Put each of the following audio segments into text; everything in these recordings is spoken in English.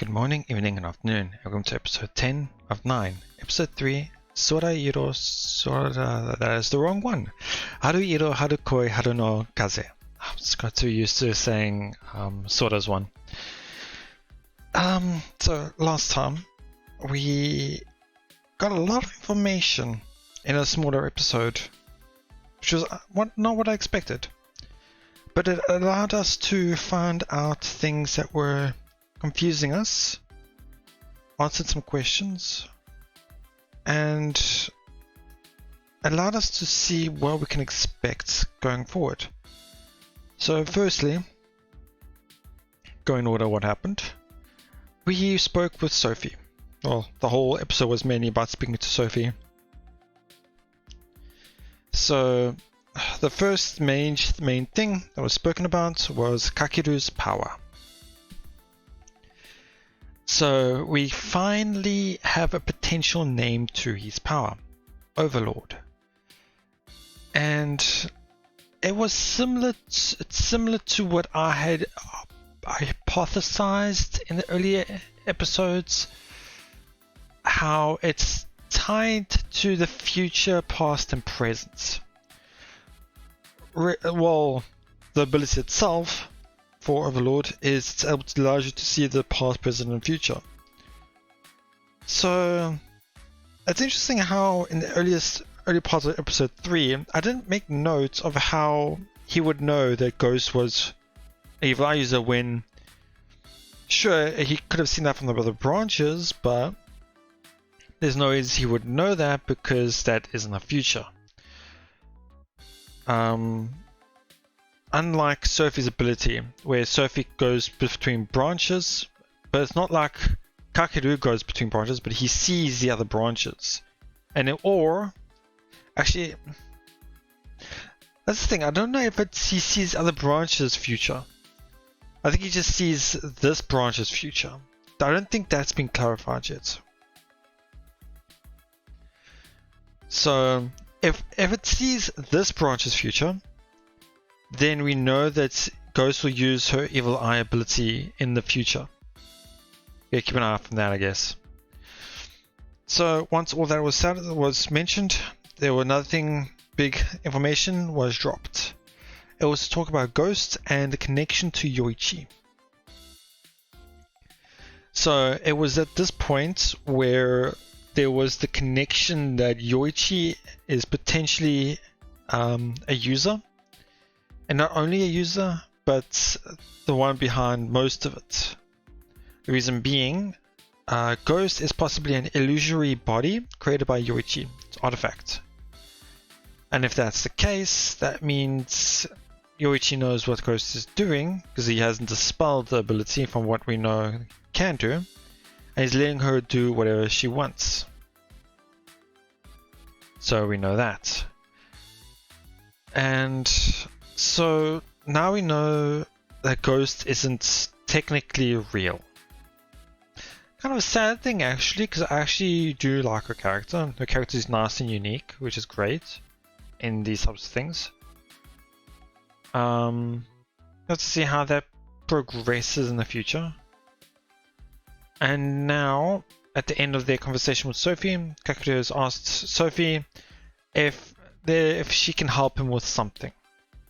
Good morning, evening, and afternoon. Welcome to episode 10 of 9. Episode 3, that is the wrong one. Haru iro haru koi haru no kaze. I just got too used to saying Sora's one. So last time we got a lot of information in a smaller episode, which was not what I expected. But it allowed us to find out things that were confusing us, answered some questions, and allowed us to see what we can expect going forward. So firstly, go in order what happened. We spoke with Sophie. Well, the whole episode was mainly about speaking to Sophie. So the first main thing that was spoken about was Kakeru's power. So we finally have a potential name to his power, Overlord. And it was similar to what I had hypothesized in the earlier episodes, how it's tied to the future, past, and present. Well, the ability itself for Overlord is it's able to allow you to see the past, present, and future. So it's interesting how in the early parts of episode 3, I didn't make notes of how he would know that Ghost was an evil eye user when, sure, he could have seen that from the other branches, but there's no reason he would know that because that is in the future. Unlike Sophie's ability, where Sophie goes between branches, but it's not like Kakeru goes between branches, but he sees the other branches. Actually, that's the thing, I don't know if he sees other branches' future. I think he just sees this branch's future. I don't think that's been clarified yet. So, if it sees this branch's future, then we know that Ghost will use her evil eye ability in the future. Yeah, keep an eye out for that, I guess. So once all that was mentioned, there was another thing, big information was dropped. It was to talk about Ghost and the connection to Yoichi. So it was at this point where there was the connection that Yoichi is potentially a user. And not only a user, but the one behind most of it. The reason being, Ghost is possibly an illusory body created by Yoichi. It's an artifact. And if that's the case, that means Yoichi knows what Ghost is doing, because he hasn't dispelled the ability from what we know he can do, and he's letting her do whatever she wants. So we know that. And so now we know that Ghost isn't technically real. Kind of a sad thing actually, because I actually do like her character. Her character is nice and unique, which is great in these types of things. Let's see how that progresses in the future. And now, at the end of their conversation with Sophie, Kakeru has asked Sophie if she can help him with something.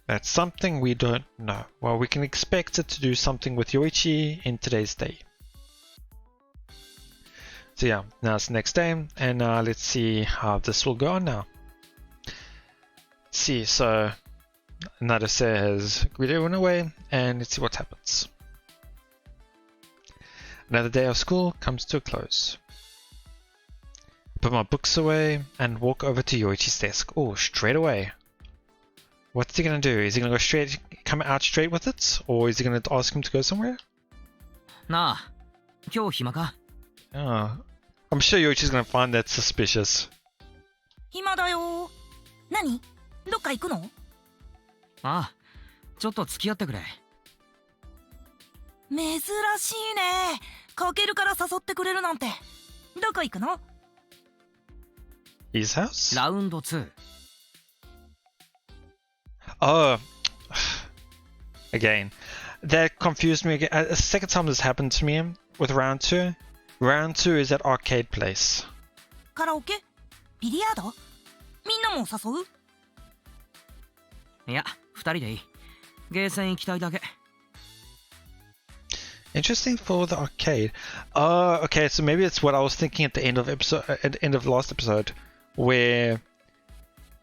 That's something we don't know. Well, we can expect it to do something with Yoichi in today's day. So yeah, now it's the next day, and let's see how this will go on now. Let's see, so Naruse has greeted everyone away, and let's see what happens. Another day of school comes to a close. Put my books away and walk over to Yoichi's desk. Oh, straight away. What's he gonna do? Is he gonna come out straight with it? Or is he gonna ask him to go somewhere? Nah, 今日暇か? Oh, I'm sure Yoichi's gonna find that suspicious. 暇だよ。何？どっか行くの？ああ、ちょっと付き合ってくれ。珍しいね。かけるから誘ってくれるなんて。どこ行くの？ His house? ラウンド2。Oh, again, that confused me again. A second time this happened to me, with round 2. Round 2 is at Arcade Place. カラオケ？ビリヤード？みんなも誘う？いや、二人でいい。ゲーセン行きたいだけ。Interesting for the arcade. Oh, okay, so maybe it's what I was thinking at the end of last episode, where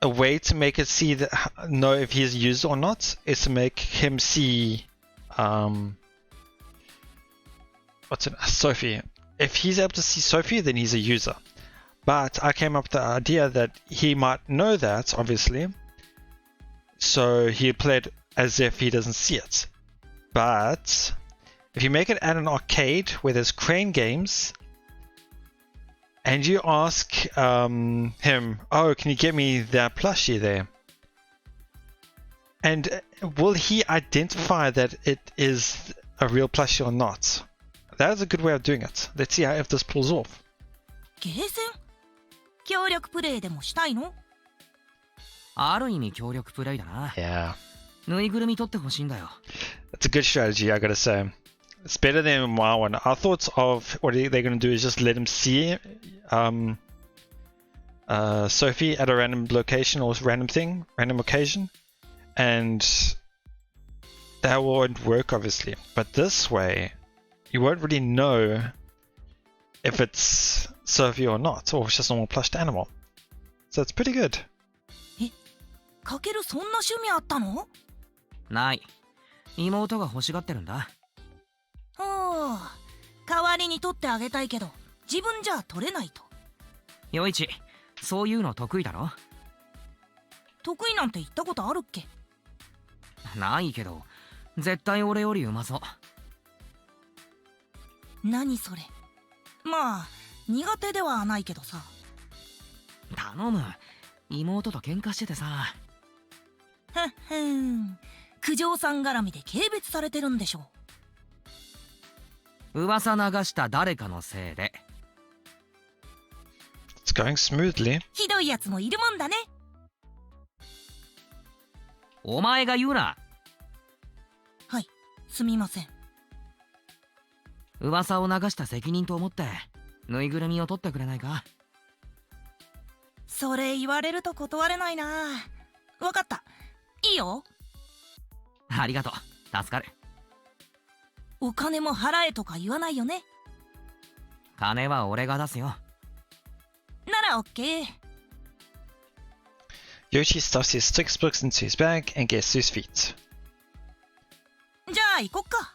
a way to make it see that know if he's a user or not is to make him see Sophie. If he's able to see Sophie, then he's a user. But I came up with the idea that he might know that, obviously, so he played as if he doesn't see it. But if you make it at an arcade where there's crane games, and you ask him, oh, can you get me that plushie there? And will he identify that it is a real plushie or not? That is a good way of doing it. Let's see if this pulls off. ゲーセン？協力プレイでもしたいの？ある意味協力プレイだな。Yeah. ぬいぐるみ取ってほしいんだよ。That's a good strategy, I gotta say. It's better than my one. I thought of what they're gonna do is just let him see Sophie at a random location or random occasion, and that won't work obviously. But this way, you won't really know if it's Sophie or not, or if it's just a normal plushed animal. So it's pretty good. かけるそんな趣味あったの？ない。妹が欲しがってるんだ。おー、代わりに取ってあげたいけど、自分じゃ取れないと。よいち、そういうの得意だろ？得意なんて言ったことあるっけ？ないけど、絶対俺よりうまそう。何それ？まあ、苦手ではないけどさ。頼む。妹と喧嘩しててさ。ふんふん。九条さん絡みで軽蔑されてるんでしょう。噂流した誰かのせいで。It's going smoothly. ひどいやつもいるもんだね。お前が言うな。はい、すみません。噂を流した責任と思って、ぬいぐるみを取ってくれないか？それ言われると断れないな。わかった。いいよ。ありがとう。助かる。お金も払えとか言わないよね。金は俺が出すよ。ならオッケー。Yoshi stuffs his textbooks into his bag and gets to his feet. じゃあ行こっか。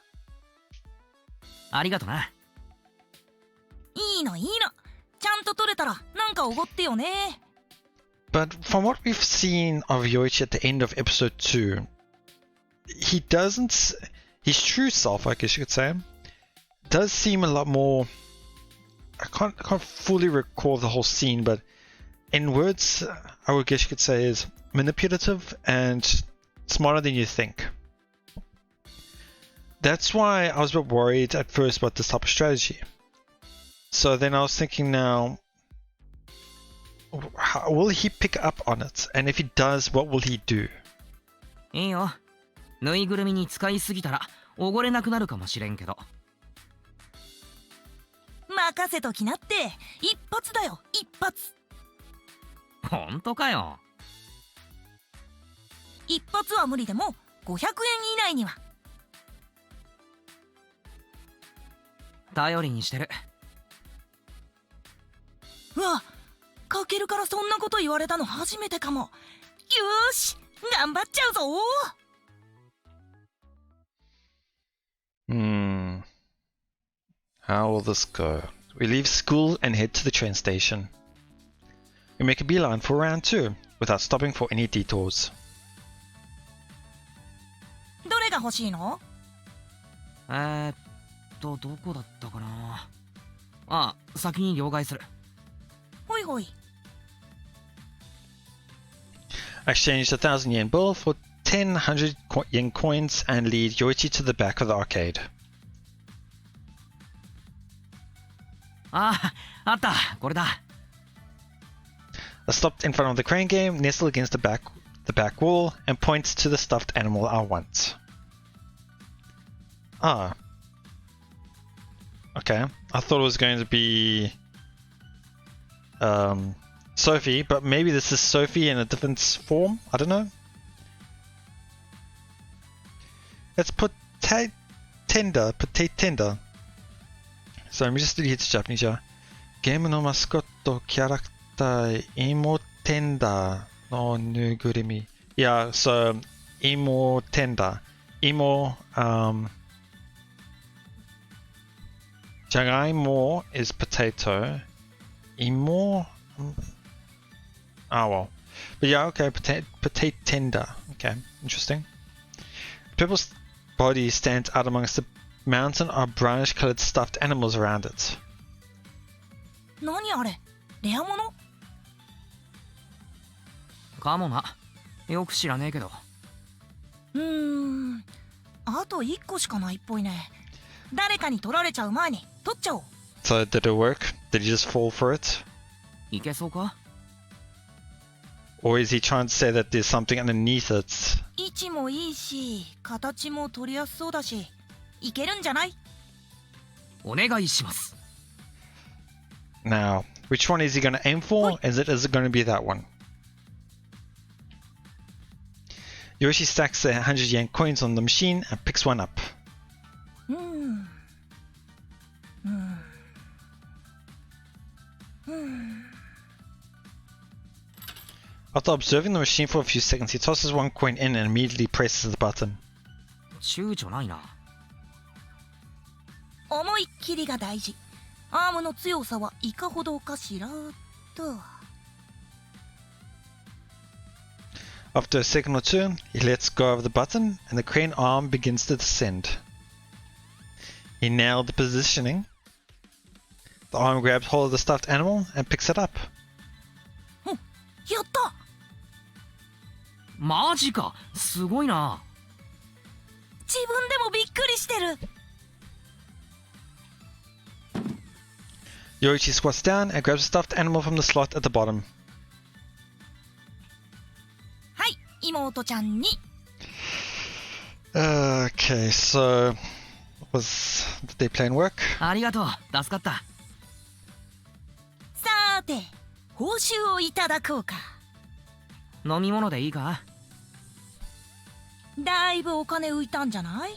ありがとな。いいのいいの。ちゃんと取れたらなんかおごってよね。But from what we've seen of Yoichi at the end of episode 2, he doesn't, his true self, I guess you could say, does seem a lot more, I can't fully recall the whole scene, but in words, I would guess you could say is manipulative and smarter than you think. That's why I was a bit worried at first about this type of strategy. So then I was thinking now, how, will he pick up on it? And if he does, what will he do? いいよ。ぬいぐるみに使いすぎたらおごれなくなるかもしれんけど。任せときなって。一発だよ、一発。ほんとかよ。一発は無理でも500円以内には。頼りにしてる。うわ、かけるからそんなこと言われたの初めてかも。よーし、頑張っちゃうぞ。How will this go? We leave school and head to the train station. We make a beeline for round 2 without stopping for any detours. どれが欲しいの？どこだったかな。あ、先に両替する。ほいほい。I exchanged a 1,000 yen bill for 1,000 yen coins and lead Yoichi to the back of the arcade. あった、これだ。I stopped in front of the crane game, nestled against the back wall, and points to the stuffed animal I want. Okay. I thought it was going to be Sophie, but maybe this is Sophie in a different form? I don't know. It's potato tender. So let me just delete the Japanese here. ゲームのマスコットキャラクター芋テンダーのぬぐるみ。Yeah, so 芋テンダー。芋、じゃがいも is potato. Imo. Well. But yeah, okay, potato tender. Okay, interesting. People's body stands out amongst the mountain of brownish colored stuffed animals around it. 何あれ、レアもの？かもな。よく知らねえけど。あと1個しかないっぽいね。誰かに取られちゃう前に取っちゃおう。So did it work? Did he just fall for it? いけそうか？ Or is he trying to say that there's something underneath it? 位置もいいし、形も取りやすそうだし、いけるんじゃない？お願いします。Now, which one is he going to aim for? Is it going to be that one? Yoshi stacks the 100 yen coins on the machine and picks one up. After observing the machine for a few seconds, he tosses one coin in and immediately presses the button. 躊躇ないな。思いっきりが大事。アームの強さはいかほどかしらと。After a second or two, he lets go of the button and the crane arm begins to descend. He nailed the positioning. The arm grabs hold of the stuffed animal and picks it up. やった！マジか、すごいな。自分でもびっくりしてる。Yoichi squats down and grabs a stuffed animal from the slot at the bottom. はい、妹ちゃんに。Okay, so did they plan work? ありがとう、助かった。さーて、報酬をいただこうか。飲み物でいいか？だいぶお金浮いたんじゃない？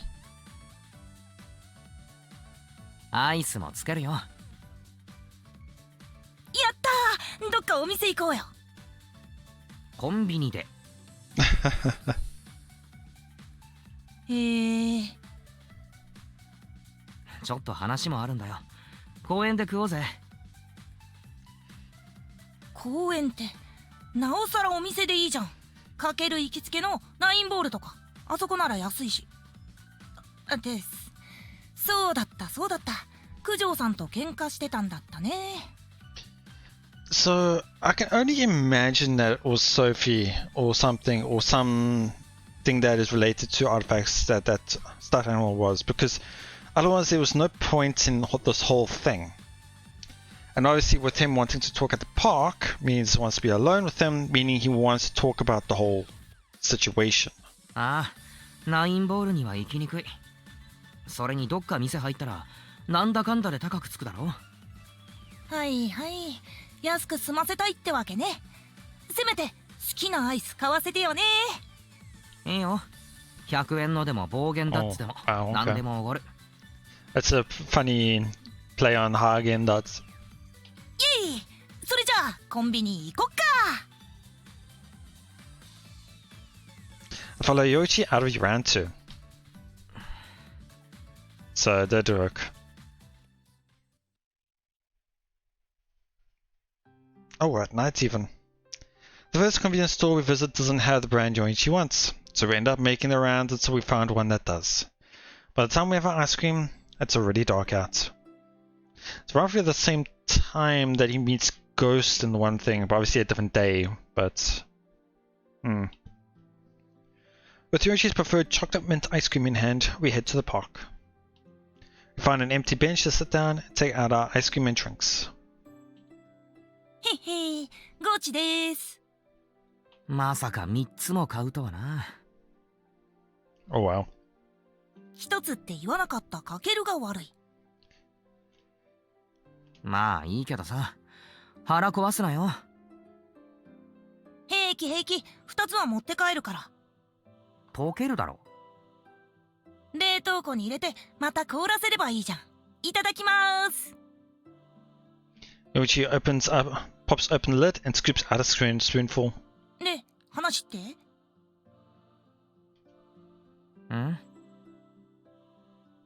アイスもつけるよ。やったー！どっかお店行こうよ。コンビニで。へえ。ちょっと話もあるんだよ。公園で食おうぜ。公園ってなおさらお店でいいじゃん。かける行きつけのラインボールとか、あそこなら安いし。です。そうだった。九条さんと喧嘩してたんだったね。So I can only imagine that it was Sophie or something that is related to artifacts that stuffed animal was, because otherwise there was no point in this whole thing. And obviously with him wanting to talk at the park means he wants to be alone with him, meaning he wants to talk about the whole situation. ああ、ラインボールには行きにくい。それにどっか店入ったらなんだかんだで高くつくだろ。はいはい、安く済ませたいってわけね。せめて好きなアイス買わせてよね。いいよ。100円のでも暴言だっつっても何でもおごる。That's a funny play on Hagen-Dazs. イエイ、それじゃあコンビニ行こっか。Follow Yoichi out of round 2. So they do work. Oh, we're at night even. The first convenience store we visit doesn't have the brand Yoichi wants, so we end up making the rounds until we find one that does. By the time we have our ice cream, it's already dark out. It's roughly the same time that he meets Ghost in the one thing, but obviously a different day, but... With Yoshi's preferred chocolate mint ice cream in hand, we head to the park. We find an empty bench to sit down and take out our ice cream and drinks. へへ、ゴチです。まさか3つも買うとはな。Oh wow. 一つって言わなかったかけるが悪い。まあいいけどさ、腹壊すなよ。平気平気、2つは持って帰るから。溶けるだろ。冷凍庫に入れてまた凍らせればいいじゃん。いただきまーす。 Yoichi pops open the lid and scoops out a spoonful. で、話って？ん？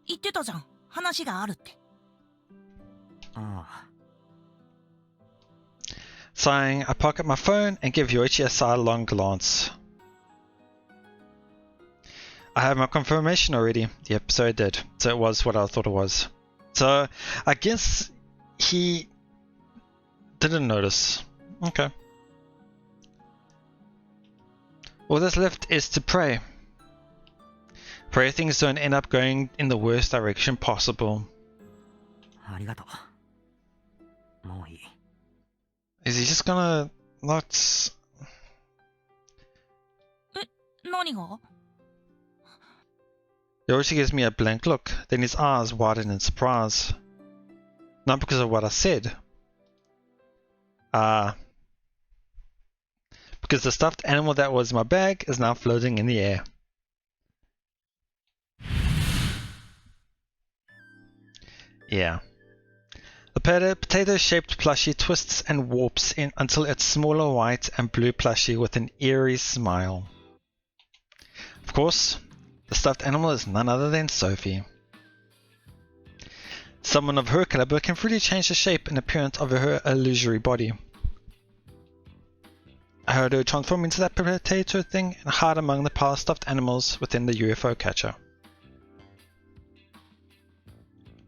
言ってたじゃん、話があるって。ああ。Sighing, I pocket my phone and give Yoichi a sidelong glance. I have my confirmation already. The episode did, so it was what I thought it was. So, I guess he didn't notice. Okay. All that's left is to pray. Pray things don't end up going in the worst direction possible. ありがとう。もういい。Is he just gonna not... 何が？ Yoichi gives me a blank look, then his eyes widen in surprise. Not because of what I said. Because the stuffed animal that was in my bag is now floating in the air. Yeah. The potato-shaped plushie twists and warps in until it's smaller white and blue plushie with an eerie smile. Of course, the stuffed animal is none other than Sophie. Someone of her caliber can freely change the shape and appearance of her illusory body. I heard her transform into that potato thing and hide among the pile of stuffed animals within the UFO catcher.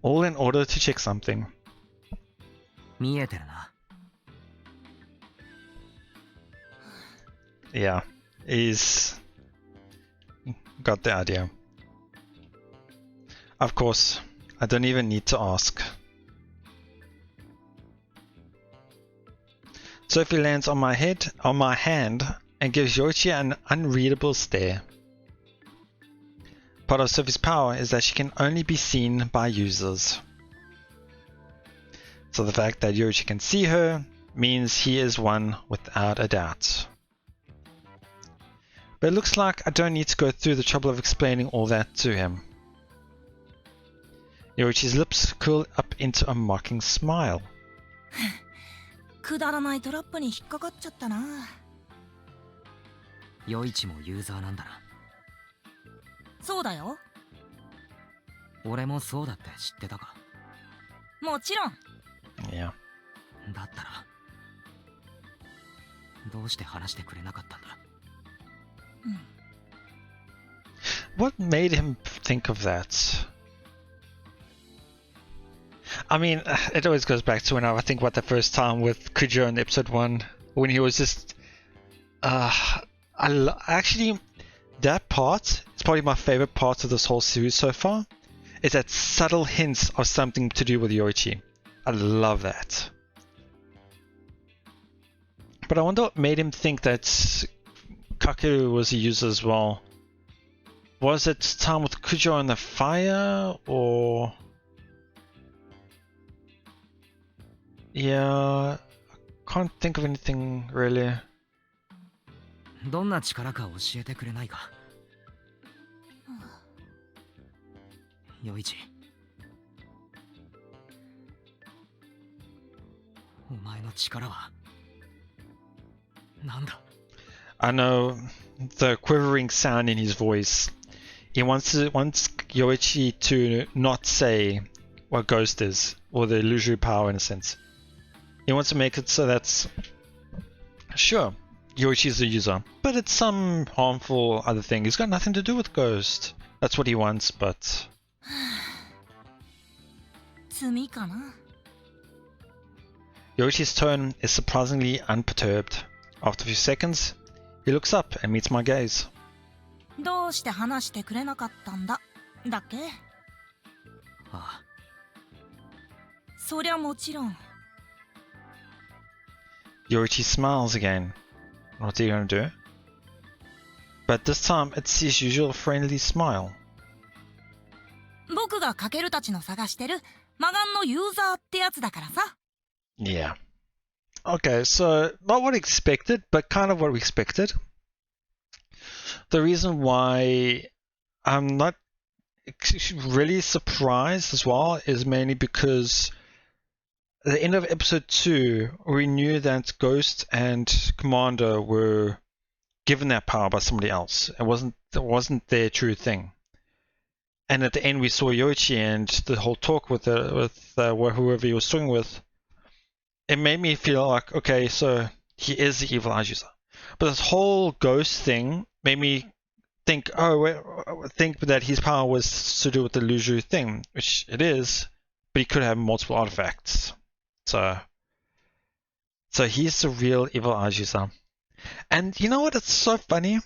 All in order to check something. 見えてるな。Yeah, he's got the idea. Of course, I don't even need to ask. Sophie lands on my hand, and gives Yoichi an unreadable stare. Part of Sophie's power is that she can only be seen by users. So the fact that Yoichi can see her means he is one without a doubt. But it looks like I don't need to go through the trouble of explaining all that to him. Yoichi's lips curl up into a mocking smile. くだらないトラップに引っかかっちゃったな。ヨイチもユーザーなんだな。そうだよ。俺もそうだって知ってたか。もちろん。Yeah. だったらどうして話してくれなかったんだ。What made him think of that? I mean, it always goes back to when I think about the first time with Kujo in episode 1, when he was just... actually, that part is probably my favorite part of this whole series so far, is that subtle hints of something to do with Yoichi. I love that. But I wonder what made him think that Kakeru was a user as well. Was it time with Kujo and the fire, or... Yeah, I can't think of anything really. どんな力か教えてくれないか。ヨイチ。お前の力はなんだ？ I know the quivering sound in his voice. He wants Yoichi to not say what Ghost is, or the illusory power in a sense. He wants to make it so that's... Sure, Yoichi's the user, but it's some harmful other thing. He's got nothing to do with Ghost. That's what he wants, but... 罪かな。 Yoichi's tone is surprisingly unperturbed. After a few seconds, he looks up and meets my gaze. どうして話してくれなかったんだ。だっけ？ああ。そりゃもちろん。Yoichi smiles again. What's he gonna do? But this time it's his usual friendly smile. 僕がカケルたちの探してる魔眼のユーザーってやつだからさ。 Yeah. Okay, so not what expected, but kind of what we expected. The reason why I'm not really surprised as well is mainly because at the end of episode 2, we knew that Ghost and Commander were given that power by somebody else. It wasn't their true thing. And at the end, we saw Yoichi and the whole talk with whoever he was talking with. It made me feel like, okay, so he is the evil eyes user. But this whole Ghost thing made me think that his power was to do with the Luju thing, which it is, but he could have multiple artifacts. So he's the real evil eyes user. And you know what? It's so funny.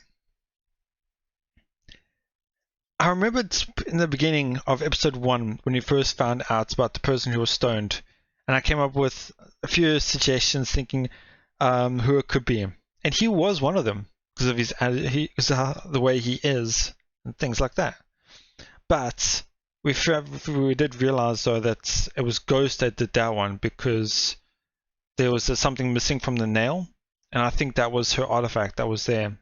I remembered in the beginning of episode 1 when we first found out about the person who was stoned, and I came up with a few suggestions thinking who it could be, and he was one of them because of the way he is and things like that. But we did realize though that it was Ghost that did that one because there was something missing from the nail, and I think that was her artifact that was there.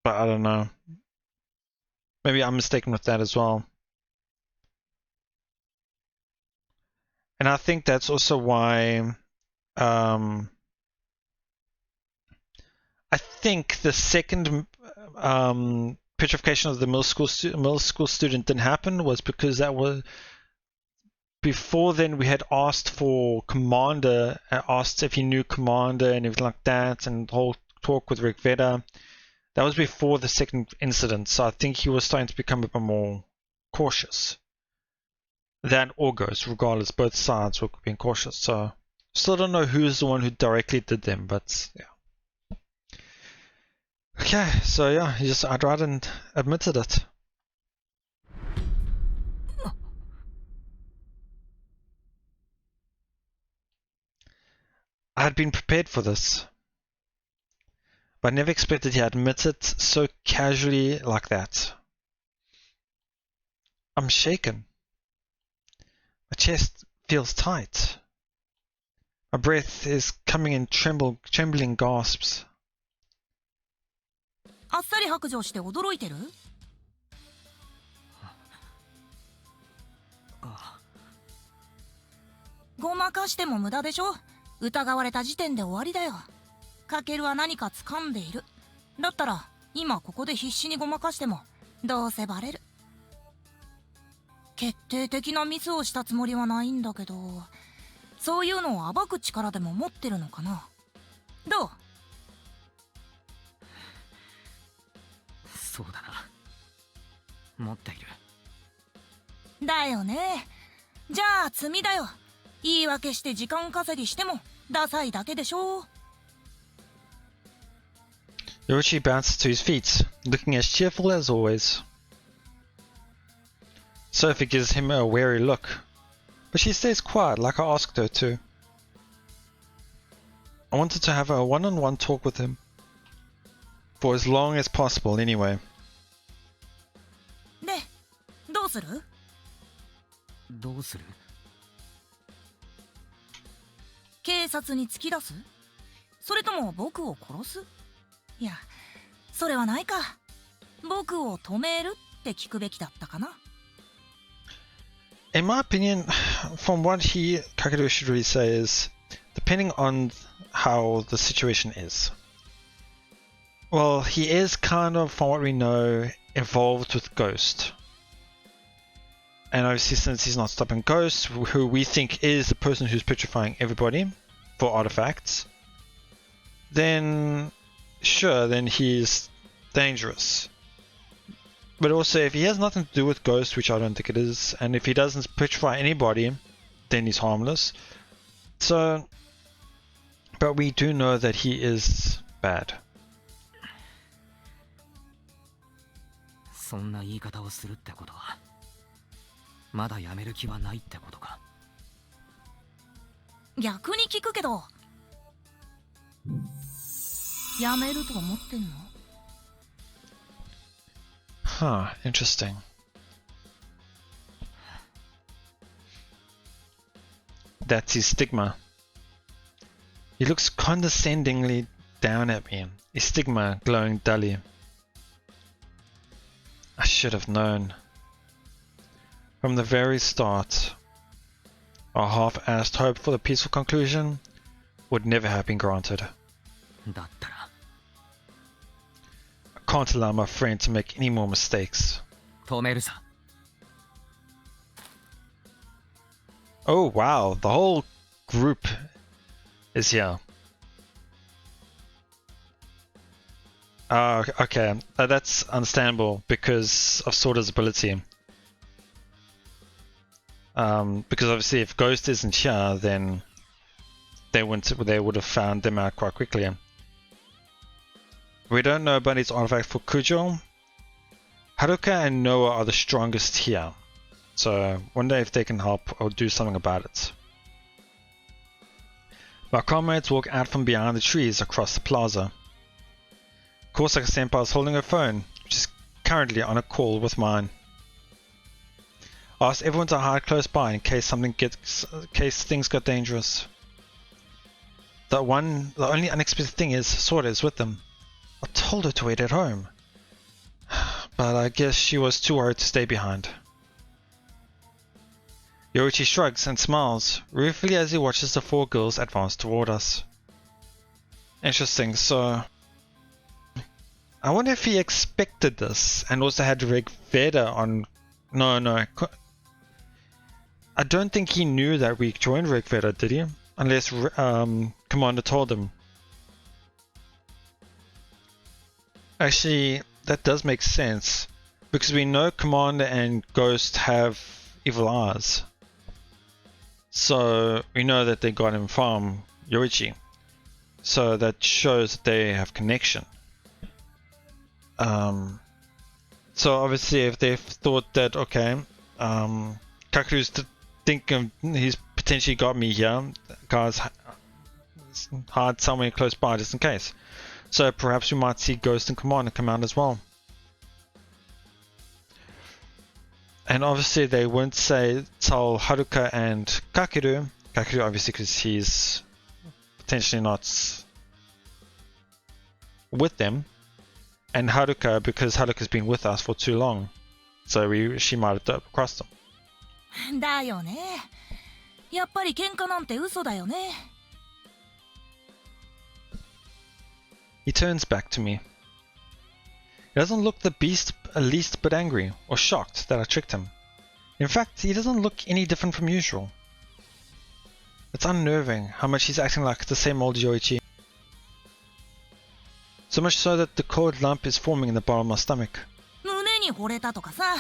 But I don't know. Maybe I'm mistaken with that as well. And I think that's also why I think the second petrification of the middle school student didn't happen was because that was before then we had asked for Commander, asked if he knew Commander and everything like that, and the whole talk with Rick Vedder. That was before the second incident, so I think he was starting to become a bit more cautious. That or Ghost, regardless, both sides were being cautious. So, still don't know who's the one who directly did them, but yeah. Okay, so yeah, he just outright and admitted it. I had been prepared for this, but I never expected he'd admit it so casually like that. I'm shaken. My chest feels tight. My breath is coming in trembling gasps. あっさり白状して驚いてる？ごまかしても無駄でしょ。疑われた時点で終わりだよ。カケルは何か掴んでいる。だったら今ここで必死にごまかしてもどうせバレる。決定的なミスをしたつもりはないんだけど、そういうのを暴く力でも持ってるのかな。どう？そうだな。持っている。だよね。じゃあ罪だよ。言い訳して時間稼ぎしてもダサいだけでしょ。Yoichi bounces to his feet, looking as cheerful as always. Sophie gives him a wary look, but she stays quiet like I asked her to. I wanted to have a one-on-one talk with him. For as long as possible, anyway. で、どうする？どうする？警察に突き出す？それとも僕を殺す？いや、それはないか。僕を止めるって聞くべきだったかな。In my opinion, from what Kakeru should really say is, depending on how the situation is. Well, he is kind of, from what we know, involved with Ghost. And obviously since he's not stopping Ghost, who we think is the person who's petrifying everybody for artifacts, then sure, then he's dangerous. But also if he has nothing to do with Ghost, which I don't think it is, and if he doesn't petrify anybody, then he's harmless. So, but we do know that he is bad. そんな言い方をするってことはまだやめる気はないってことか。逆に聞くけど、やめると思ってんの？ Huh, interesting. that's his stigma. He looks condescendingly down at me, his stigma glowing dully. I should have known. From the very start, our half-assed hope for the peaceful conclusion would never have been granted. だったら I can't allow my friend to make any more mistakes. 止めるさ。 Oh wow, the whole group is here. Okay, that's understandable because of Sora's ability. Because obviously if Ghost isn't here, then they would have found them out quite quickly. We don't know about his artifact for Kujo. Haruka and Noah are the strongest here, so wonder if they can help or do something about it. My comrades walk out from behind the trees across the plaza. Kosaka Senpai is holding her phone, which is currently on a call with mine. I asked everyone to hide close by in case things got dangerous. The only unexpected thing is Sora is with them. I told her to wait at home, but I guess she was too worried to stay behind. Yoichi shrugs and smiles ruefully as he watches the four girls advance toward us. Interesting, so I wonder if he expected this and also had Rig Veda on. No. I don't think he knew that we joined Rig Veda, did he? Unless Commander told him. Actually, that does make sense because we know Commander and Ghost have evil eyes. So we know that they got him from Yoichi. So that shows that they have connection. So obviously if they thought that, okay, Kakuru's thinking he's potentially got me here, guys, hide somewhere close by just in case. So perhaps we might see Ghost and Commander come out as well. And obviously they won't tell Haruka and Kakeru. Kakeru obviously because he's potentially not with them. And Haruka because Haruka's been with us for too long. So she might have crossed them. だよね。やっぱり喧嘩なんて嘘だよね。He turns back to me. He doesn't look the least bit angry or shocked that I tricked him. In fact, he doesn't look any different from usual. It's unnerving how much he's acting like the same old Yoichi. So much so that the cold lump is forming in the bottom of my stomach. 胸に惚れたとかさ、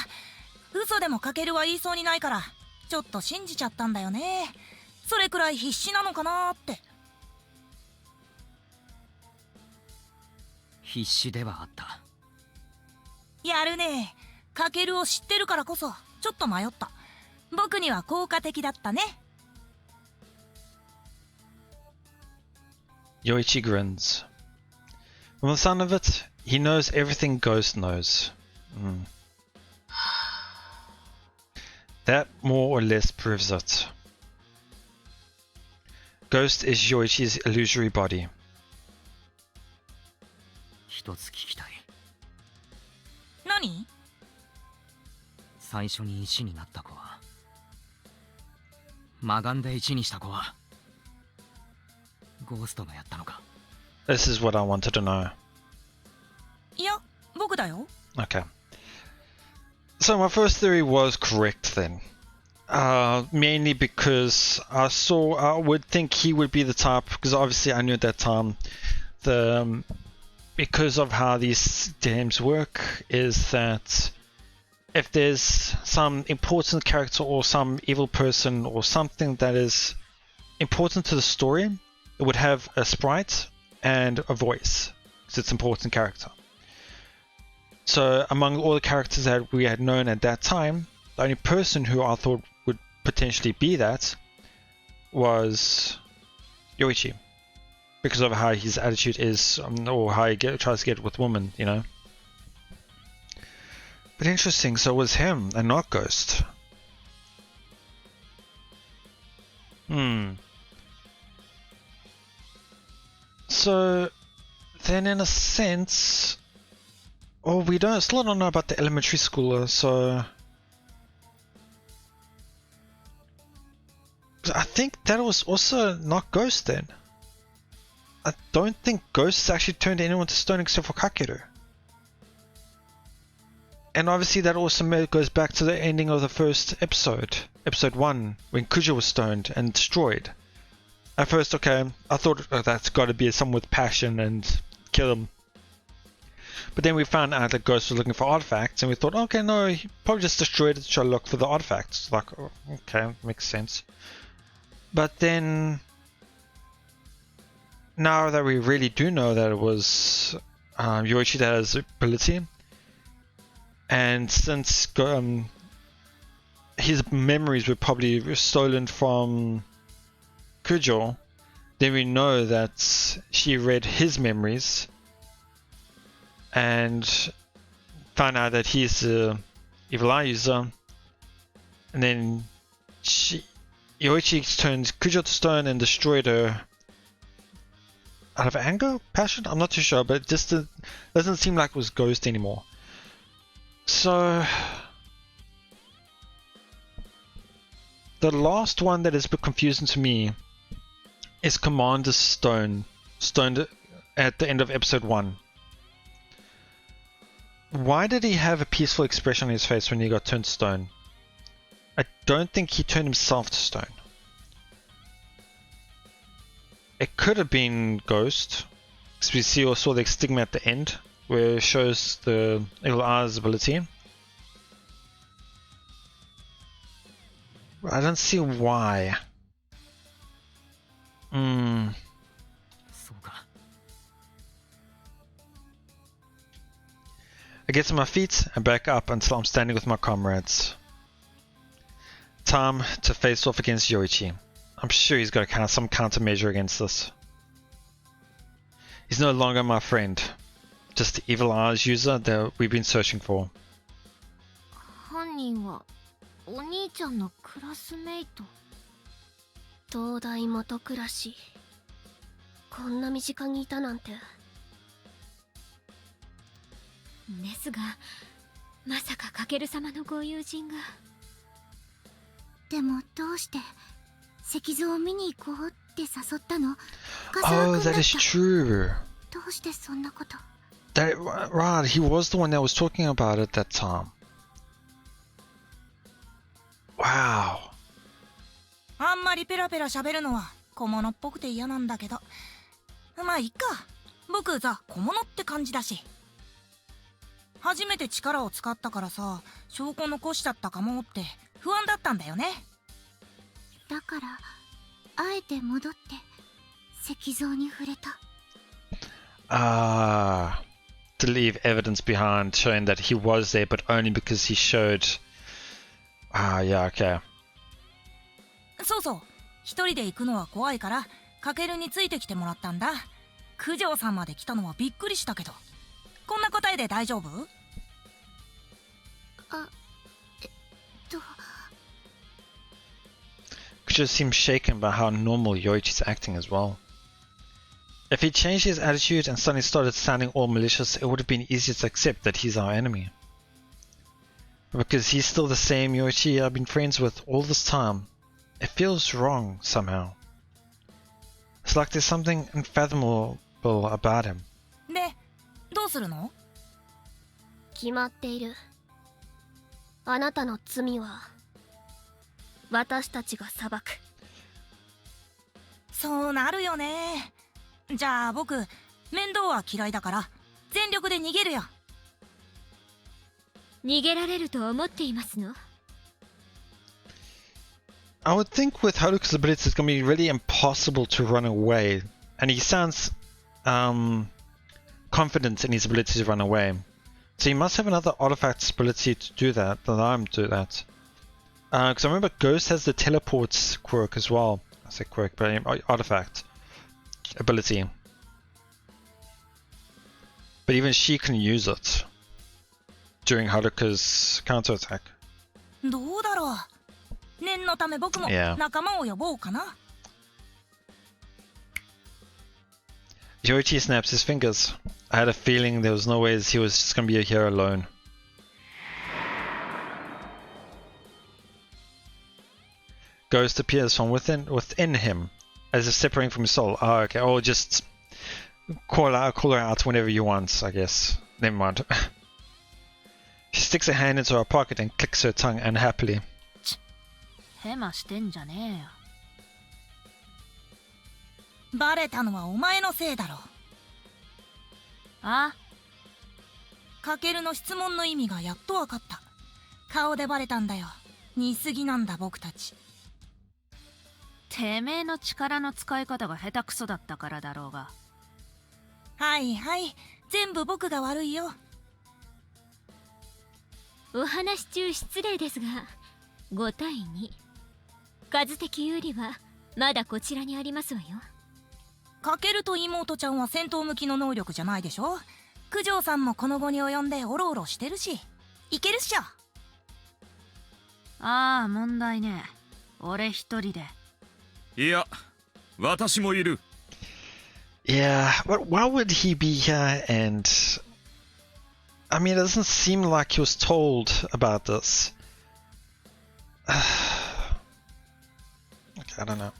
嘘でもかけるは言いそうにないから、ちょっと信じちゃったんだよね。それくらい必死なのかなって。必死ではあった。やるね。かけるを知ってるからこそちょっと迷った。僕には効果的だったね。Yoichi grins. From the sound of it, he knows everything Ghost knows. That more or less proves it. Ghost is Yoichi's illusory body. 一つ聞きたい。何？最初に石になった子は、マガンで1にした子は、ゴーストがやったのか？ This is what I wanted to know. いや、僕だよ。Okay. So my first theory was correct then. Mainly because I would think he would be the type, because obviously I knew at that time, because of how these games work, is that if there's some important character or some evil person or something that is important to the story, it would have a sprite and a voice, because it's an important character. So among all the characters that we had known at that time, the only person who I thought would potentially be that was Yoichi, because of how his attitude is, or how he tries to get with women, you know. But interesting, so it was him and not Ghost. So then in a sense, well, we still don't know about the elementary schooler, so I think that was also not Ghost then. I don't think Ghost actually turned anyone to stone except for Kakeru. And obviously that also goes back to the ending of the first episode, episode 1, when Kuja was stoned and destroyed. At first, okay, I thought that's got to be someone with passion and kill him. But then we found out that Ghost was looking for artifacts, and we thought, okay, no, he probably just destroyed it to try to look for the artifacts. Like, oh, okay, makes sense. But then, now that we really do know that it was Yoichi that has ability, and since his memories were probably stolen from Kujo, then we know that she read his memories and found out that he's the evil eye user, and then Yoichi turned Kujo to stone and destroyed her out of anger? Passion? I'm not too sure, but it just doesn't seem like it was Ghost anymore. So the last one that is a bit confusing to me is Commander stoned at the end of episode 1. Why did he have a peaceful expression on his face when he got turned to stone? I don't think he turned himself to stone. It could have been Ghost, because we saw the stigma at the end, where it shows the Evil Eye's ability. I don't see why. I get to my feet and back up until I'm standing with my comrades. Time to face off against Yoichi. I'm sure he's got some countermeasure against this. He's no longer my friend, just the evil eyes user that we've been searching for. 犯人はお兄ちゃんのクラスメイト。東大元暮らし。こんな身近にいたなんて。ですが、まさかカケル様のご友人が。でもどうして石像を見に行こうって誘ったの？ Oh, that is true. どうしてそんなこと？ Right, he was the one that was talking about it that time. Wow. あんまりペラペラ喋るのは小物っぽくて嫌なんだけど、まあいっか。僕さ、小物って感じだし。初めて力を使ったからさ、証拠残しちゃったかもって不安だったんだよね。だからあえて戻って石像に触れた。To leave evidence behind showing that he was there, but only because he showed. Yeah, okay. そうそう、一人で行くのは怖いからカケルについてきてもらったんだ。九条さんまで来たのはびっくりしたけど、こんな答えで大丈夫？Kujo seems shaken by how normal Yoichi's acting as well. If he changed his attitude and suddenly started sounding all malicious, it would have been easier to accept that he's our enemy. But because he's still the same Yoichi I've been friends with all this time, it feels wrong somehow. It's like there's something unfathomable about him. で、どうするの？決まっている。あなたの罪は私たちが裁く。そうなるよね。じゃあ僕、面倒は嫌いだから全力で逃げるよ。逃げられると思っていますの？ I would think with Haruka's abilities it's going to be really impossible to run away. And he sounds confident in his ability to run away. So he must have another artifact's ability to do that, allow him to do that. Because I remember Ghost has the teleports quirk as well. I say quirk, but artifact ability. But even she can use it during Haruka's counterattack. どうだろう。念のため僕も Yeah. 仲間を呼ぼうかな。 Yoichi snaps his fingers. I had a feeling there was no way he was just gonna be here alone. Ghost appears from within him, as if separating from his soul. Oh, okay. Or just call her out whenever you want, I guess. Never mind. She sticks her hand into her pocket and clicks her tongue unhappily. ヘマしてんじゃねえよ。バレたのはお前のせいだろ。あ？かけるの質問の意味がやっとわかった。顔でバレたんだよ。似すぎなんだ僕たち。てめえの力の使い方が下手くそだったからだろうが。はいはい、全部僕が悪いよ。お話中失礼ですが、5対2。数的有利はまだこちらにありますわよ。かけると妹ちゃんは戦闘向きの能力じゃないでしょ。九条さんもこの後に及んでオロオロしてるし、いけるっしょ。ああ、問題ねえ。俺一人で。いや、私もいる。Yeah, but why would he be here? And I mean, it doesn't seem like he was told about this. Okay, I don't know.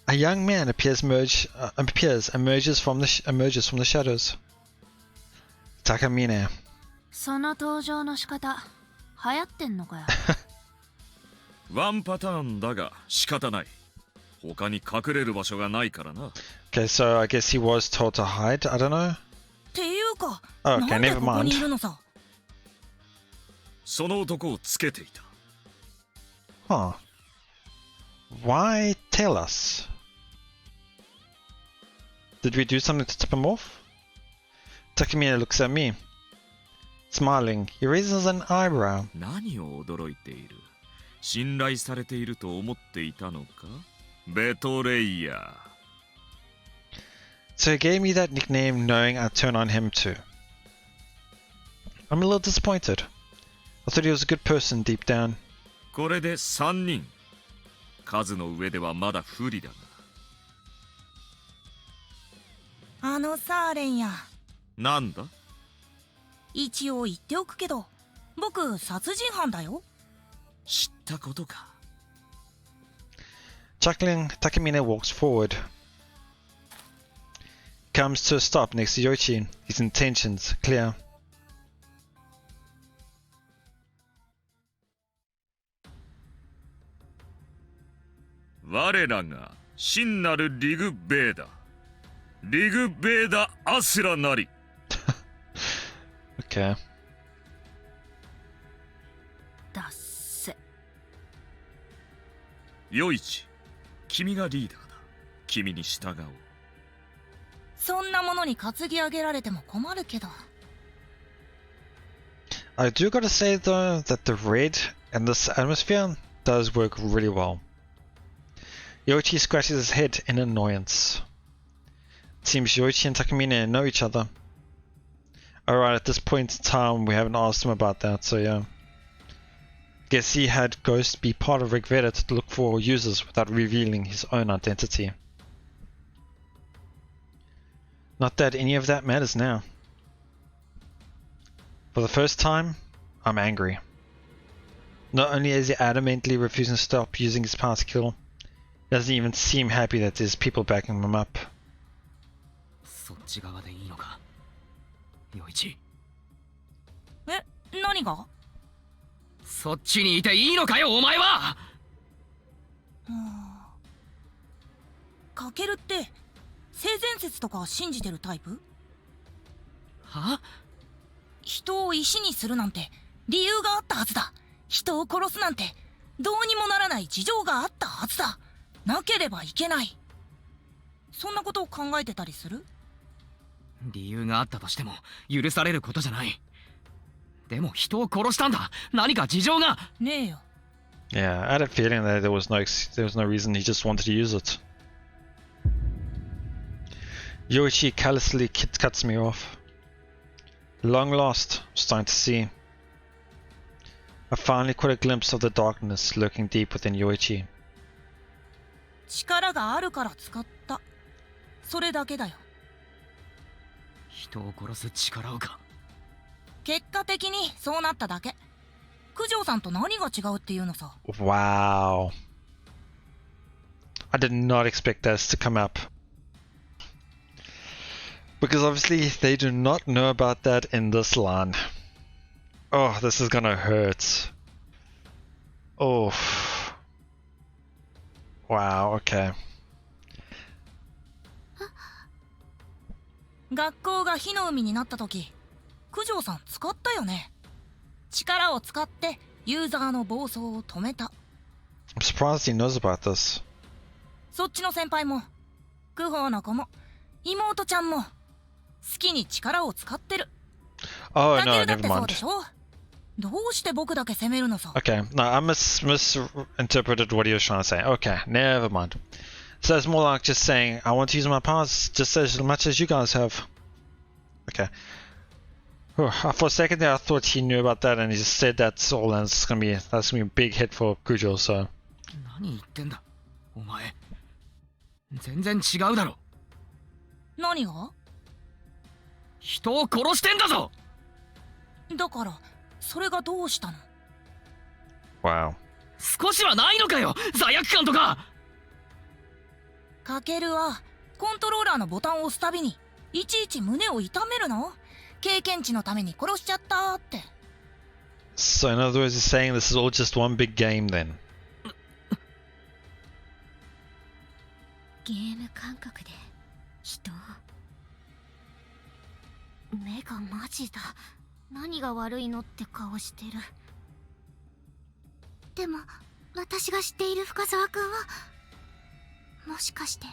A young man emerges from the shadows. Takamine. その登場の仕方、流行ってんのかよ。ワンパターンだが仕方ない。他に隠れる場所がないからな。Okay, so I guess he was told to hide. I don't know. っていうか、 Okay, なんで never ここにい mind. るのさ。その男をつけていた。Huh. Why tell us? Did we do something to tip him off? Takamine looks at me. Smiling, he raises an eyebrow. 何を驚いている？信頼されていると思っていたのか？ベトレイヤー。So he gave me that nickname knowing I'd turn on him too. I'm a little disappointed. I thought he was a good person deep down. これで3人。数の上ではまだ不利だが。あのさーレンや。なんだ？一応言っておくけど、僕殺人犯だよ。知ったことか。Chuckling, Takamine walks forward. Comes to a stop next to Yoichi, his intentions clear. 我らが真なるリグベーダ。リグベーダ・アスラなり。Okay. だっせ。ヨイチ、君がリーダーだ。君に従おう。そんなものに担ぎ上げられても困るけど。I do gotta say though that the red and this atmosphere does work really well. Yoichi scratches his head in annoyance. It seems Yoichi and Takamine know each other. Alright, at this point in time we haven't asked him about that, so yeah. Guess he had Ghost be part of Rigveda to look for users without revealing his own identity. Not that any of that matters now. For the first time, I'm angry. Not only is he adamantly refusing to stop using his power to kill, he doesn't even seem happy that there's people backing him up. そっち側でいいのか、陽一。え、何が？そっちにいていいのかよ、お前は。かけるって性善説とか信じてるタイプ？は？人を石にするなんて理由があったはずだ。人を殺すなんてどうにもならない事情があったはずだ。なければいけない。そんなことを考えてたりする？理由があったとしても許されることじゃない。でも人を殺したんだ。何か事情が。ねえよ。Yeah, I had a feeling that there was no reason, he just wanted to use it. Yoichi callously cuts me off. Long lost, I'm starting to see. I finally caught a glimpse of the darkness lurking deep within Yoichi. 力があるから使った。それだけだよ。人を殺す力をか。結果的にそうなっただけ。九条さんと何が違うっていうのさ。Wow. I did not expect this to come up. Because obviously they do not know about that in this line. Oh, this is gonna hurt. Oh. Wow, okay. 学校が火の海になった時、九条さん使ったよね。力を使ってユーザーの暴走を止めた。I'm surprised he knows about this. そっちの先輩も、クホの子も、妹ちゃんも、好きに力を使ってる。Oh だけ no, るだっ never てそう mind. でしょ。どうして僕だけ責めるのさ。Okay, no, I misinterpreted what he was trying to say. Okay, never mind. So it's more like just saying, I want to use my powers just as much as you guys have. Okay. Whew, for a second there, I thought he knew about that, and he just said that's all, and that's gonna be a big hit for Kujo. So. 何言ってんだお前。全然違うだろ。何が？人を殺してんだぞ。だからそれがどうしたの？ Wow. 少しはないのかよ罪悪感とか。カケルはコントローラーのボタンを押すたびにいちいち胸を痛めるの？経験値のために殺しちゃったって。 So in other words, he's saying this is all just one big game then. ゲーム感覚で人を。目がマジだ。何が悪いのって顔してる。でも私が知っている深沢君はもしかして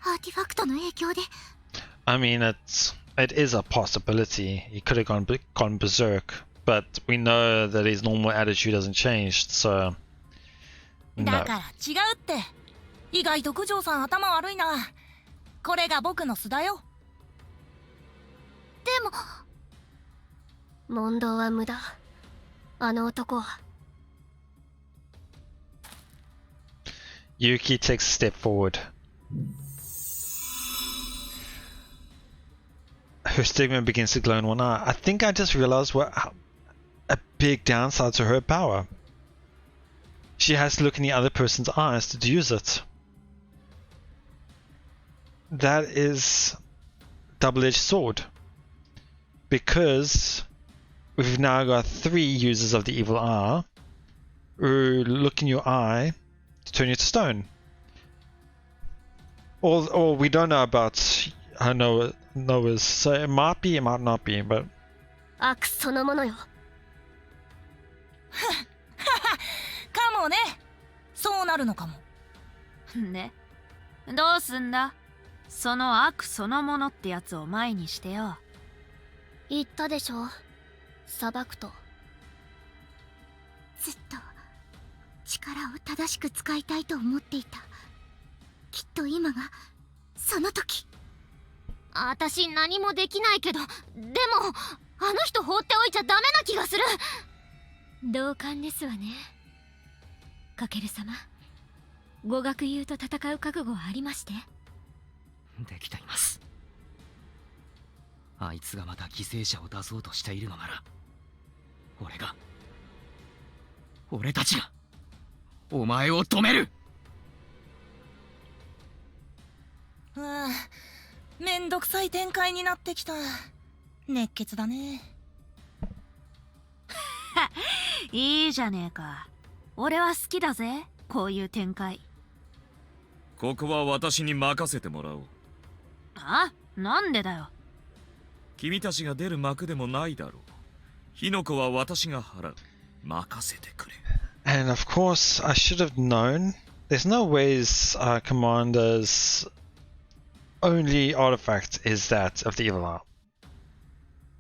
アーティファクトの影響で。 I mean, it is a possibility. He could have gone berserk, but we know that his normal attitude hasn't changed. So. だ No. から違うって。意外と九条さん頭悪いな。これが僕の巣だよ。でも問答は無駄。あの男は。 Yuki takes a step forward. Her stigma begins to glow in one eye. I think I just realized a big downside to her power. She has to look in the other person's eyes to use it. That is double-edged sword. Because we've now got 3 users of the evil eye who look in your eye to turn you to stone. Or we don't know about Noah's, so it might be, it might not be, but... 悪そのものよ。かもね。そうなるのかも。でどうすんだ。その悪そのものってやつを前にしてよ。言ったでしょ。裁くと。ずっと力を正しく使いたいと思っていた。きっと今がその時。私何もできないけど、でもあの人放っておいちゃダメな気がする。同感ですわね。カケル様、語学友と戦う覚悟はありまして。できています。あいつがまた犠牲者を出そうとしているのなら、俺たちがお前を止める。めんどくさい展開になってきた。熱血だね。いいじゃねえか。俺は好きだぜ、こういう展開。ここは私に任せてもらおう。あ、なんでだよ。君たちが出る幕でもないだろう。火の粉は私が払う。任せてくれ。And of course, I should have known. There's no ways Commander's only artifact is that of the evil eye.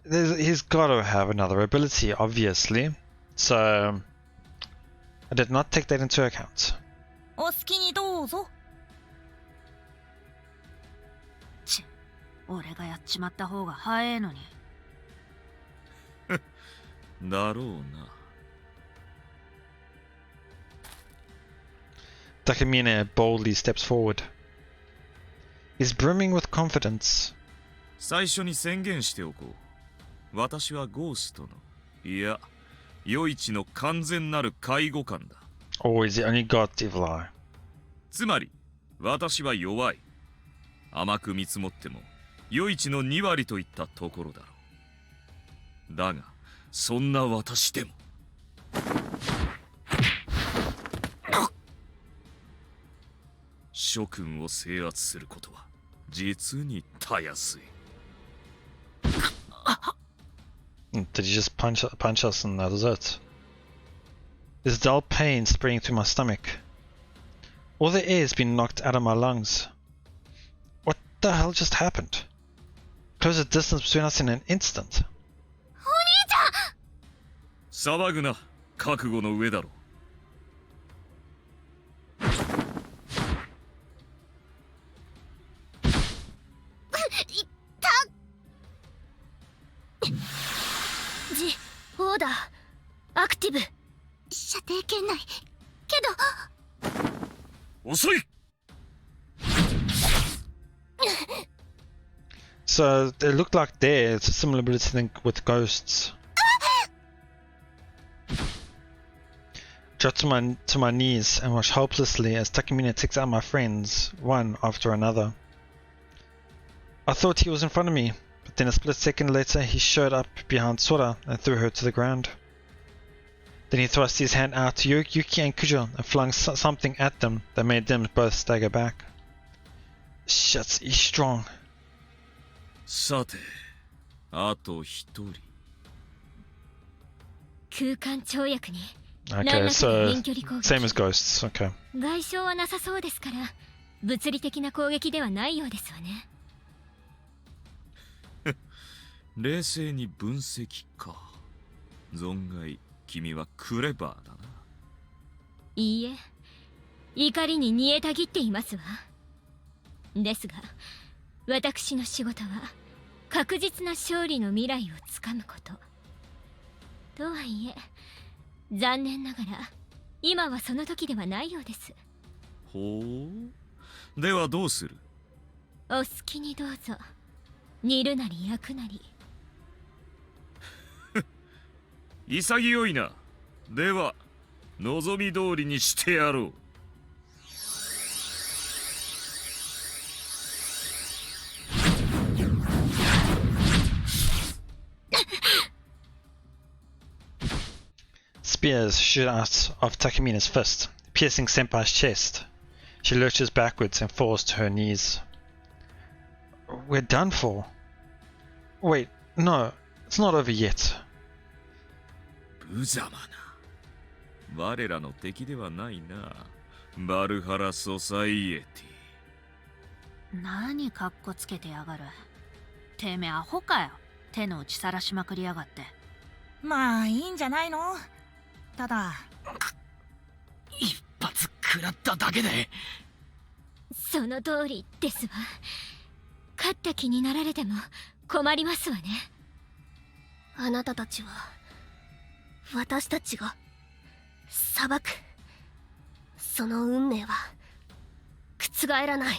He's got to have another ability, obviously. So I did not take that into account. お好きにどうぞ。俺がやっちまった方が早えのに。だろうな。Takamine boldly steps forward. He's brimming with confidence. 最初に宣言しておこう。私はゴーストの、いや、余市の完全なる介護官だ。Or is it only God, Evil Eye? つまり、私は弱い。甘く見積もっても、余市の2割といったところだろう。だが、そんな私でも。諸君を制圧することは、実にたやすい。Did he just punch us and that was it? This dull pain spreading through my stomach. All the air has been knocked out of my lungs. What the hell just happened? Close the distance between us in an instant. 騒ぐな、覚悟の上だろ。オーダーアクティブ射程圏内けど遅い。 So it looked like there, it's a similar ability thing with ghosts. Dropped to my knees and watched helplessly as Takamine takes out my friends, one after another. I thought he was in front of me, but then a split second later he showed up behind Sora and threw her to the ground. Then he thrust his hand out to Yuki and Kujo and flung something at them that made them both stagger back. Shit, he's strong. さて、あと一人。空間跳躍に Okay, so same as ghosts. Okay. 外傷はなさそうですから物理的な攻撃ではないようですわね。冷静に分析か。存外君はクレバーだな。いいえ、怒りに煮えたぎっていますわ。ですが私の仕事は確実な勝利の未来をつかむこと。とはいえ残念ながら今はその時ではないようです。ほう。ではどうする？お好きにどうぞ。煮るなり焼くなり。潔いな。では望み通りにしてやろう。Spears shoot out of Takamina's fist, piercing Senpai's chest. She lurches backwards and falls to her knees. We're done for. Wait, no, it's not over yet. 無様な。我らの敵ではないな。バルハラソサイエティ。何カッコつけてやがる。てめえアホかよ。手の内さらしまくりやがって。まあいいんじゃないの。ただ一発食らっただけで。その通りですわ。勝った気になられても困りますわね。あなたたちは私たちが裁く。その運命は覆らない。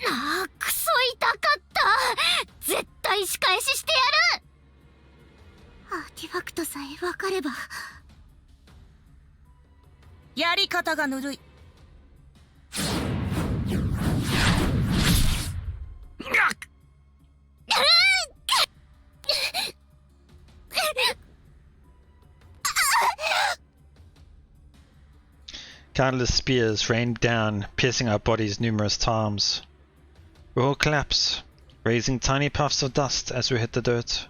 ああ、クソ痛かった。絶対仕返ししてやる。アーティファクトさえ分かれば。やり方がぬるい。Countless spears rained down, piercing our bodies numerous times. We all collapse, raising tiny puffs of dust as we hit the dirt.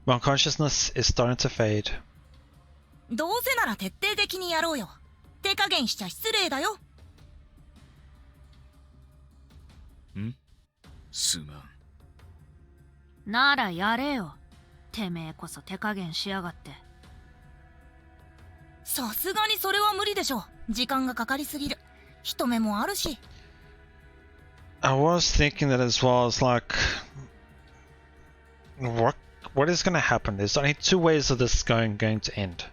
My consciousness is starting to fade. どうせなら徹底的にやろうよ。手加減しちゃ失礼だよ。ん？すまん。ならやれよ。てめえこそ手加減しやがって。さすがにそれは無理でしょ。時間がかかりすぎる。人目もあるし。I was thinking that as well. It's like, what is going to happen? There's only two ways of this going to end.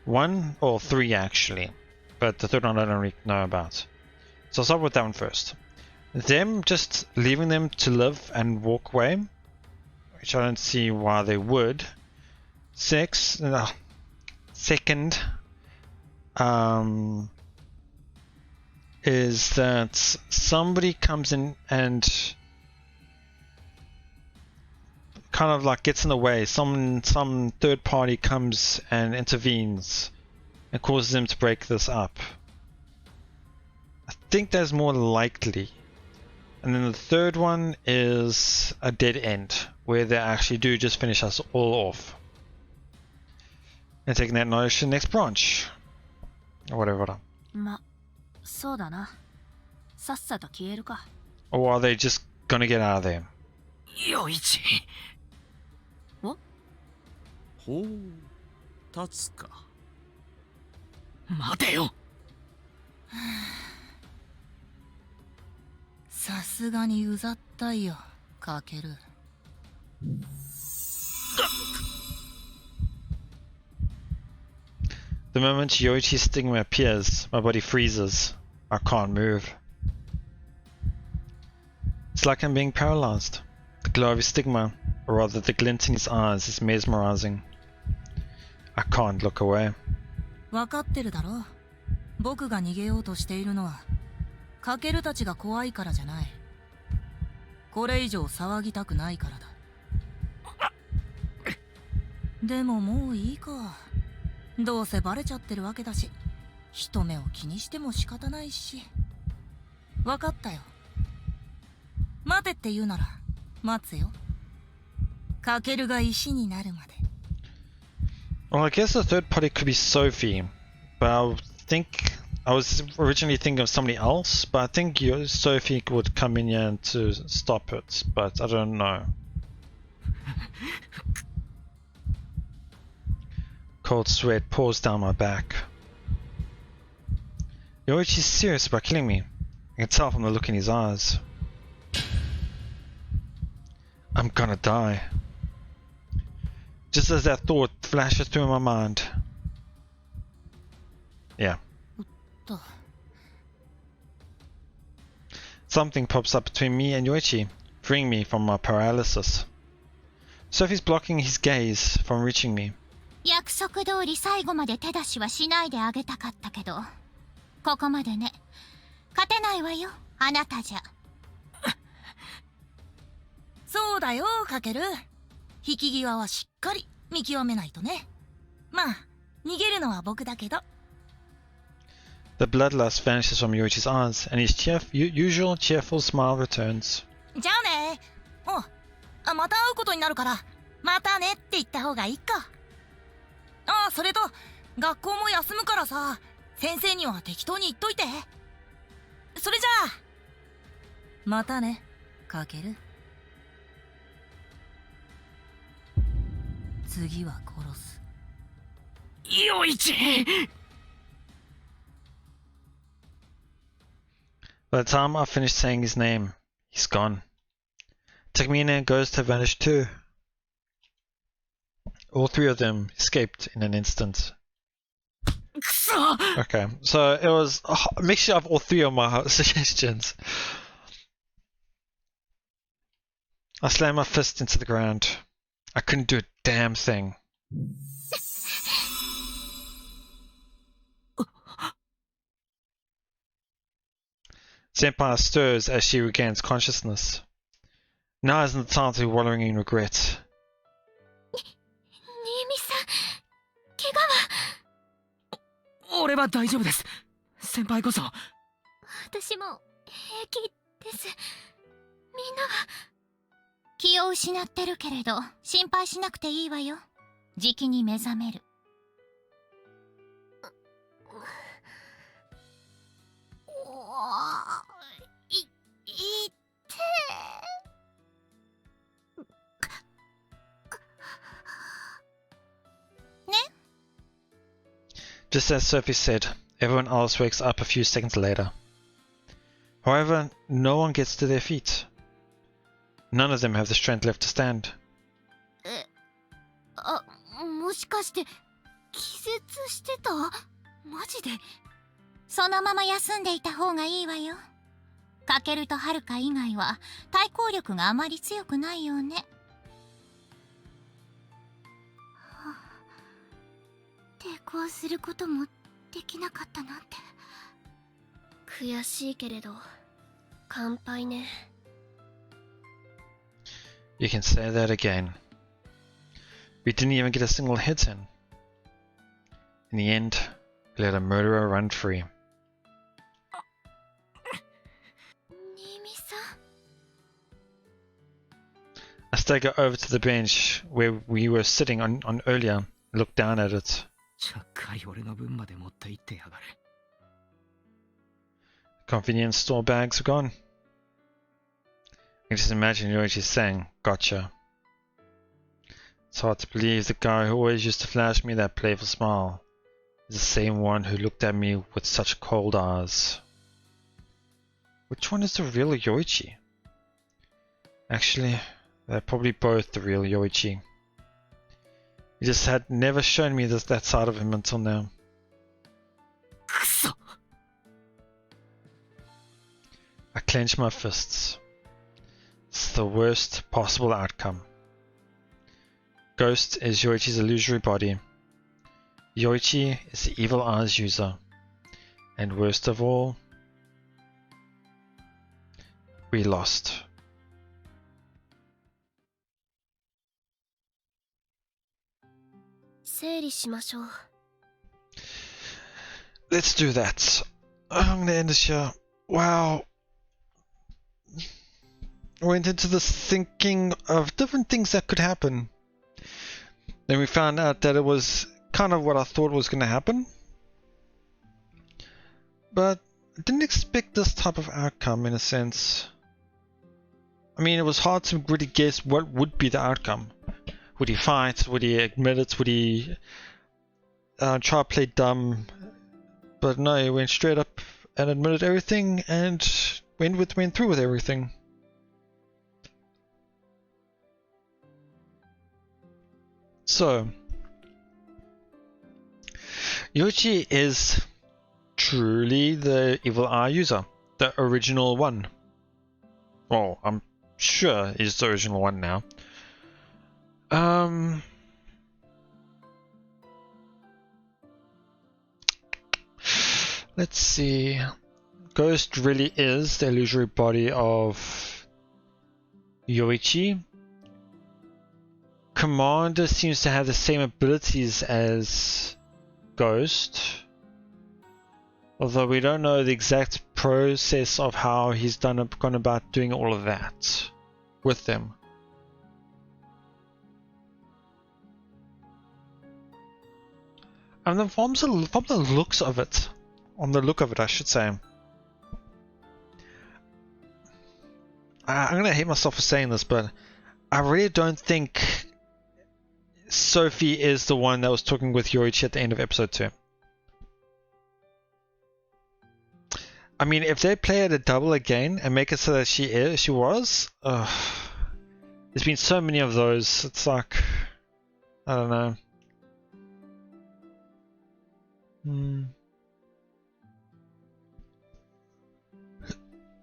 One or three actually, but the third one I don't really know about. So I'll start with that one first. Them just leaving them to live and walk away, which I don't see why they would. Second, is that somebody comes in and kind of like gets in the way. Some third party comes and intervenes and causes them to break this up. I think that's more likely. And then the third one is a dead end, where they actually do just finish us all off. And taking that knowledge to the next branch. Or whatever. ま、そうだな。さっさと消えるか。Or are they just gonna get out of there? 陽一。ほう、立つか。待てよ。さすがにうざったいよ、かける。The moment Yoichi's stigma appears, my body freezes. I can't move. It's like I'm being paralyzed. The glow of his stigma, or rather the glint in his eyes, is mesmerizing. I can't look away. 分かってるだろ。僕が逃げようとしているのはかけるたちが怖いからじゃない。これ以上騒ぎたくないからだ。でももういいか。どうせバレちゃってるわけだし、人目を気にしても仕方ないし。分かったよ。待てって言うなら待つよ。かけるが石になるまで。Well, I guess the third party could be Sophie, but I was originally thinking of somebody else, but I think Sophie would come in here to stop it, but I don't know. Cold sweat pours down my back. Yoichi's serious about killing me. I can tell from the look in his eyes. I'm gonna die. Just as that thought flashes through my mind. Yeah. Something pops up between me and Yoichi, freeing me from my paralysis. Sophie's blocking his gaze from reaching me. 約束通り最後まで手出しはしないであげたかったけど、ここまでね。勝てないわよ、あなたじゃ。そうだよ、かける。引き際はしっかり見極めないとね。まあ、逃げるのは僕だけど。The bloodlust vanishes from Yoichi's eyes, and his usual cheerful smile returns. じゃあね。また会うことになるから、またねって言った方がいいか。ああ、それと、学校も休むからさ、先生には適当に言っといて。それじゃあ、またね、かける。次は殺す。陽一。By the time I finished saying his name, he's gone. Takemine and Ghost have vanished too. All three of them escaped in an instant. Okay, so it was a mixture of all three of my suggestions. I slammed my fist into the ground. I couldn't do a damn thing. Senpai stirs as she regains consciousness. Now isn't the time to be wallowing in regret. 新見さん、怪我は。俺は大丈夫です。先輩こそ。私も平気です。みんなは気を失ってるけれど心配しなくていいわよ。じきに目覚める。いってね。Just as Sophie said, everyone else wakes up a few seconds later. However, no one gets to their feet. None of them have the strength left to stand. もしかして気絶してた？マジで？そのまま休んでいた方がいいわよ。かけるとはるか以外は対抗力があまり強くないようね。抵抗することもできなかったなんて。悔しいけれど乾杯ね。You can say that again. We didn't even get a single hit in. In the end, we let a murderer run free. 新見さん。 I stagger over to the bench where we were sitting on earlier and looked down at it. ちゃっかり俺の分まで持って行ってやがれ。Convenience store bags are gone. I can just imagine Yoichi saying, "Gotcha." It's hard to believe the guy who always used to flash me that playful smile is the same one who looked at me with such cold eyes. Which one is the real Yoichi? Actually, they're probably both the real Yoichi. He just had never shown me that side of him until now. くそ。 I clench my fists. It's the worst possible outcome. Ghost is Yoichi's illusory body. Yoichi is the evil eyes user. And worst of all, we lost. Let's do that. I'm gonna end this here. Wow. Went into this thinking of different things that could happen. Then we found out that it was kind of what I thought was going to happen. But I didn't expect this type of outcome in a sense. I mean, it was hard to really guess what would be the outcome. Would he fight? Would he admit it? Would he try to play dumb? But no, he went straight up and admitted everything and went through with everything. So, Yoichi is truly the evil eye user, the original one. Well, I'm sure he's the original one now. Let's see. Ghost really is the illusory body of Yoichi. Commander seems to have the same abilities as Ghost, although we don't know the exact process of how he's gone about doing all of that with them. And then from the looks of it, I should say, I'm gonna hate myself for saying this, but I really don't think Sophie is the one that was talking with Yoichi at the end of episode 2. I mean, if they play it a double again and make it so that she was, there's been so many of those. It's like, I don't know.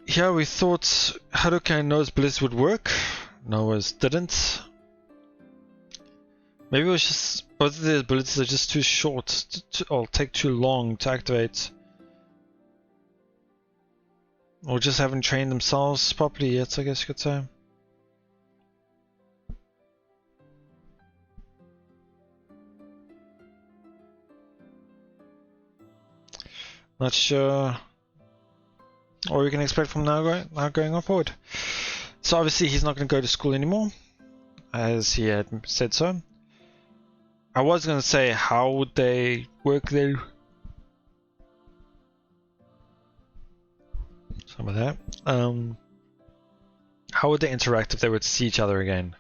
Here we thought Haruka and Noah's bliss would work. Noah's didn't. Maybe it was just both of their abilities are just too short, or take too long to activate. Or just haven't trained themselves properly yet, I guess you could say. Not sure what we can expect from now going on forward. So obviously he's not going to go to school anymore, as he had said so. I was going to say, how would they work there? Some of that. How would they interact if they were to see each other again?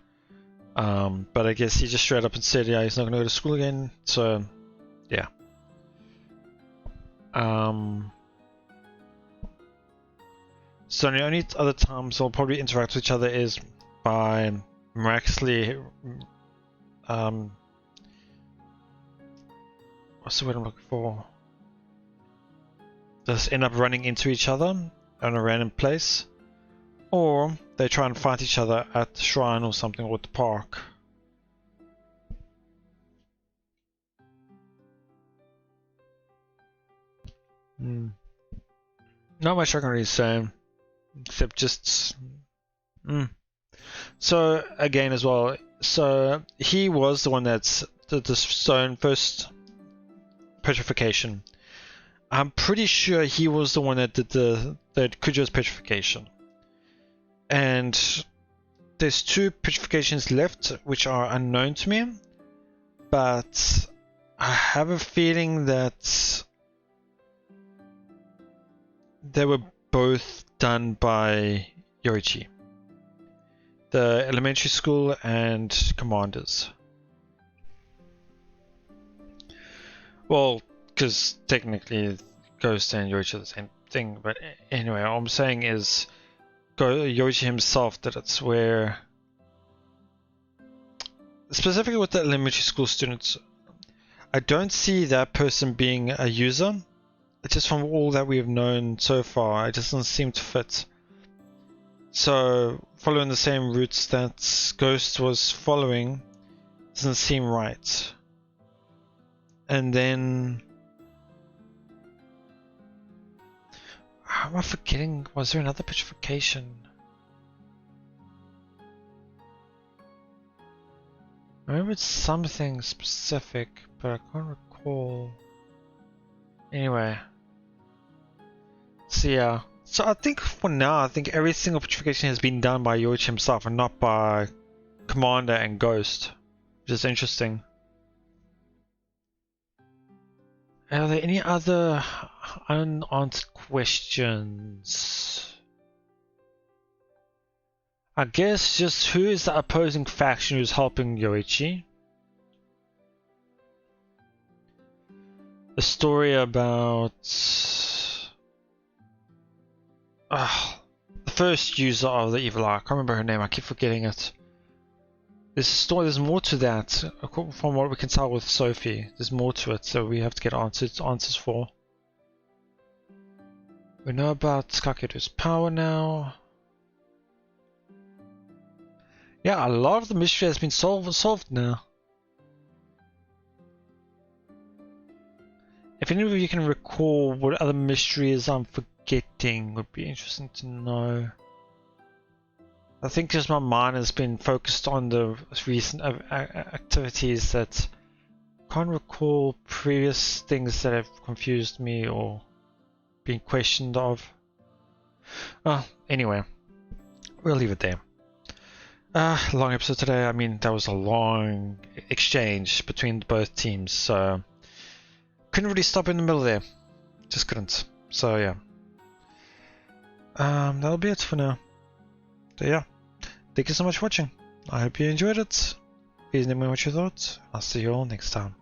But I guess he just straight up and said, yeah, he's not going to go to school again. So, yeah. So the only other times they'll probably interact with each other is by miraculously what's the word I'm looking for? Just end up running into each other in a random place, or they try and fight each other at the shrine or something, or at the park. Not much I can really say, except just. So again, as well. So he was the one that's did the stone first petrification. I'm pretty sure he was the one that did the Kujo's petrification. And there's 2 petrifications left, which are unknown to me. But I have a feeling that they were both done by Yoichi. The elementary school and commanders. Well, because technically Ghost and Yoichi are the same thing, but anyway, all I'm saying is Yoichi himself did it, where specifically with the elementary school students, I don't see that person being a user. It's just from all that we've known so far, it just doesn't seem to fit. So following the same routes that Ghost was following doesn't seem right. And then how am I forgetting? Was there another petrification? I remember it's something specific, but I can't recall. Anyway. So yeah. So I think for now, I think every single petrification has been done by Yoichi himself and not by Commander and Ghost. Which is interesting. Are there any other unanswered questions? I guess just who is the opposing faction who's helping Yoichi? The story about the first user of the evil eye. I can't remember her name, I keep forgetting it. There's a story, there's more to that, from what we can tell with Sophie. There's more to it, so we have to get answers for. We know about Kakeru's power now. Yeah, a lot of the mystery has been solved now. If any of you can recall what other mysteries I'm forgetting, would be interesting to know. I think just my mind has been focused on the recent activities that I can't recall previous things that have confused me or been questioned of. Anyway, we'll leave it there. Long episode today. I mean, that was a long exchange between both teams, so couldn't really stop in the middle there. Just couldn't. So yeah. That'll be it for now. So yeah. Thank you so much for watching. I hope you enjoyed it. Please let me know what you thought. I'll see you all next time.